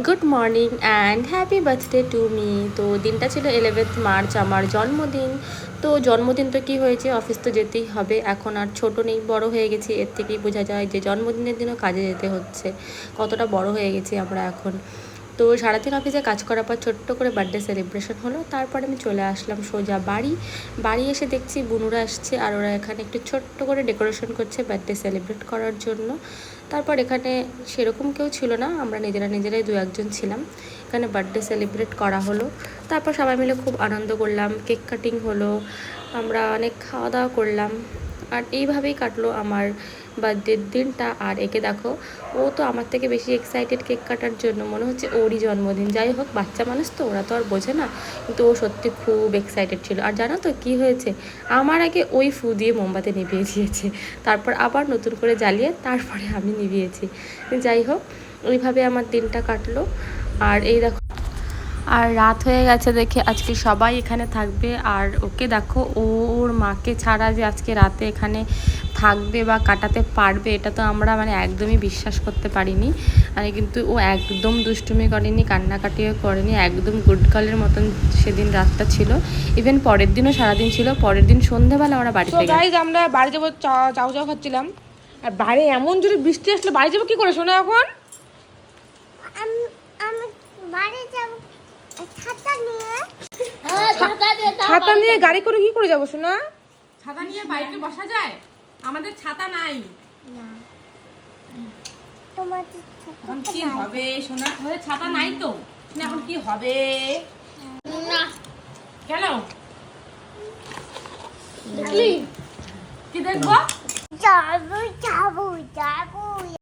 Good morning and happy birthday to me. তো দিনটা ছিল 11th মার্চ, আমার জন্মদিন। তো জন্মদিন তো কী হয়েছে, অফিস তো যেতেই হবে। এখন আর ছোট নেই, বড় হয়ে গেছি। এর থেকেই বোঝা যায় যে জন্মদিনের দিনও কাজে যেতে হচ্ছে, কতটা বড় হয়ে গেছি আমরা এখন। তো সারাদিন অফিসে কাজ করার পর ছোট্ট করে বার্থডে সেলিব্রেশন হলো। তারপরে আমি চলে আসলাম সোজা বাড়ি এসে দেখছি বুনুরা আসছে, আর ওরা এখানে একটু ছোট্ট করে ডেকোরেশন করছে বার্থডে সেলিব্রেট করার জন্য। তারপর এখানে সেরকম কেউ ছিল না, আমরা নিজেরাই দু একজন ছিলাম। এখানে বার্থডে সেলিব্রেট করা হলো। তারপর সবাই মিলে খুব আনন্দ করলাম, কেক কাটিং হলো, আমরা অনেক খাওয়া দাওয়া করলাম। আর এইভাবেই কাটলো আমার বার্থডের দিনটা। আর একে দেখো, ও তো আমার থেকে বেশি এক্সাইটেড কেক কাটার জন্য, মনে হচ্ছে ওরই জন্মদিন। যাই হোক, বাচ্চা মানুষ তো, ওরা তো আর বোঝে না, কিন্তু ও সত্যি খুব এক্সাইটেড ছিল। আর জানো তো কী হয়েছে, আমার আগে ওই ফু দিয়ে মোমবাতি নিভিয়ে দিয়েছে, তারপর আবার নতুন করে জ্বালিয়ে তারপরে আমি নিভিয়েছি। যাই হোক, ওইভাবে আমার দিনটা কাটলো। আর এই দেখো, আর রাত হয়ে গেছে দেখে আজকে সবাই এখানে থাকবে। আর ওকে দেখো, ওর মাকে ছাড়া যে আজকে রাতে এখানে থাকবে বা কাটাতে পারবে, এটা তো আমরা মানে একদমই বিশ্বাস করতে পারিনি। মানে কিন্তু ও একদম দুষ্টুমি করেনি, কান্নাকাটিও করেনি, একদম গুড গার্লের মতন সেদিন রাতটা ছিল। ইভেন পরের দিনও সারাদিন ছিল। পরের দিন সন্ধ্যাবেলা আমরা বাড়িতে গেছি। আমরা বাড়ি যাবো, চাউ চাউ খাচ্ছিলাম, আর বাইরে এমন জোরে বৃষ্টি আসলে বাড়ি যাবো কি করে শোনা এখন? আমি বাড়ি যাব ছাতা নিয়ে। ছাতা নিয়ে গাড়ি করে কি করে যাবো শোনা? ছাতা নিয়ে বাইকে বসা যায়? আমাদের ছাতা নাই। তোমাদের এখন কি হবে সোনা? আমাদের ছাতা নাই তো। এখন কি হবে? না কেন? দেখলি? কি দেখবো? যাবো যাবো যাবো